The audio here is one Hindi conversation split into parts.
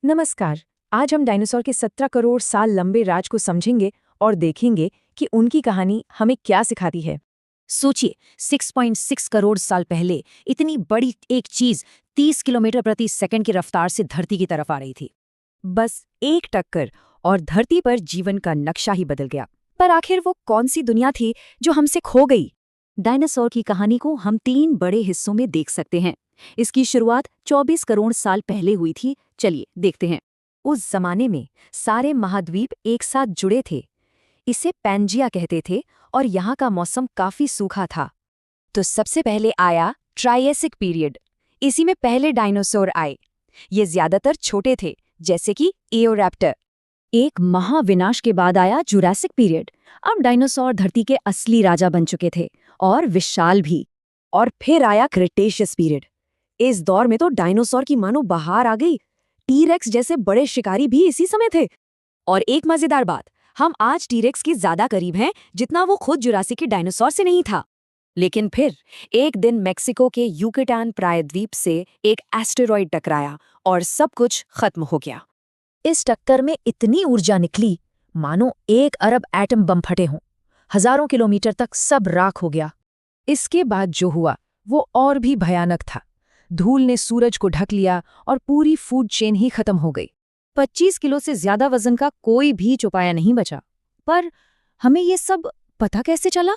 नमस्कार। आज हम डायनासोर के 17 करोड़ साल लंबे राज को समझेंगे और देखेंगे कि उनकी कहानी हमें क्या सिखाती है। सोचिए 6.6 करोड़ साल पहले इतनी बड़ी एक चीज 30 किलोमीटर प्रति सेकंड की रफ्तार से धरती की तरफ आ रही थी। बस एक टक्कर और धरती पर जीवन का नक्शा ही बदल गया। पर आखिर वो कौन सी दुनिया थी जो हमसे खो गई? डायनासोर की कहानी को हम 3 बड़े हिस्सों में देख सकते हैं। इसकी शुरुआत 24 करोड़ साल पहले हुई थी। चलिए देखते हैं। उस जमाने में सारे महाद्वीप एक साथ जुड़े थे। इसे पैंजिया कहते थे और यहाँ का मौसम काफी सूखा था। तो सबसे पहले आया ट्रायसिक पीरियड। इसी में पहले डायनासोर आए। ये ज्यादातर छोटे थे, जैसे कि एओरैप्टर। एक महाविनाश के बाद आया जुरासिक पीरियड। अब डायनासोर धरती के असली राजा बन चुके थे और विशाल भी। और फिर आया क्रेटेशियस पीरियड। इस दौर में तो डायनासोर की मानो बहार आ गई। टी-रेक्स जैसे बड़े शिकारी भी इसी समय थे। और एक मजेदार बात, हम आज टी-रेक्स के ज्यादा करीब हैं जितना वो खुद जुरासिक के डायनासोर से नहीं था। लेकिन फिर एक दिन मेक्सिको के यूकेटान प्रायद्वीप से एक एस्टेरॉयड टकराया और सब कुछ खत्म हो गया। इस टक्कर में इतनी ऊर्जा निकली मानो 1 अरब एटम बम फटे हों। हजारों किलोमीटर तक सब राख हो गया। इसके बाद जो हुआ वो और भी भयानक था। धूल ने सूरज को ढक लिया और पूरी फूड चेन ही खत्म हो गई। 25 किलो से ज्यादा वजन का कोई भी चौपाया नहीं बचा। पर हमें ये सब पता कैसे चला?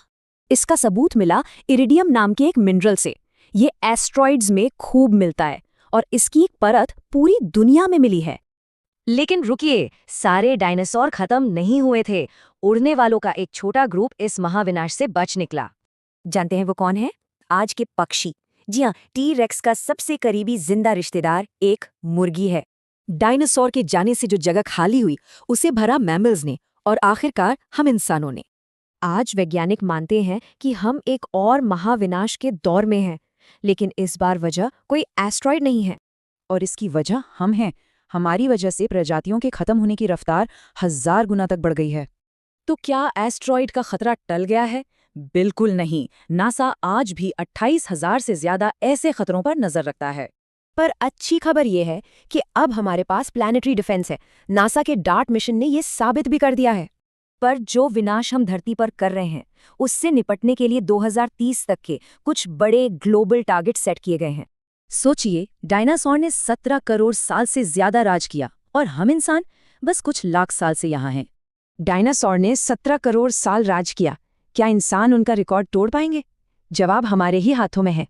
इसका सबूत मिला इरिडियम नाम के एक मिनरल से। ये एस्ट्रॉइड्स में खूब मिलता है और इसकी एक परत पूरी दुनिया में मिली है। लेकिन रुकिए, सारे डायनासोर खत्म नहीं हुए थे। उड़ने वालों का एक छोटा ग्रुप इस महाविनाश से बच निकला। जानते हैं वो कौन है? आज के पक्षी। जी हाँ, टी-रेक्स का सबसे करीबी जिंदा रिश्तेदार एक मुर्गी है। डायनासोर के जाने से जो जगह खाली हुई उसे भरा मैमल्स ने और आखिरकार हम इंसानों ने। आज वैज्ञानिक मानते हैं कि हम एक और महाविनाश के दौर में हैं, लेकिन इस बार वजह कोई एस्ट्रॉयड नहीं है। और इसकी वजह हम हैं। हमारी वजह से प्रजातियों के खत्म होने की रफ्तार 1000 गुना तक बढ़ गई है। तो क्या एस्ट्रॉयड का खतरा टल गया है? बिल्कुल नहीं। नासा आज भी 28,000 से ज्यादा ऐसे खतरों पर नजर रखता है। पर अच्छी खबर यह है कि अब हमारे पास प्लैनेटरी डिफेंस है। नासा के डार्ट मिशन ने यह साबित भी कर दिया है। पर जो विनाश हम धरती पर कर रहे हैं उससे निपटने के लिए 2030 तक के कुछ बड़े ग्लोबल टारगेट सेट किए गए हैं। सोचिए, डायनासोर ने 17 करोड़ साल से ज्यादा राज किया और हम इंसान बस कुछ लाख साल से यहाँ हैं। डायनासोर ने 17 करोड़ साल राज किया। क्या इंसान उनका रिकॉर्ड तोड़ पाएंगे? जवाब हमारे ही हाथों में है।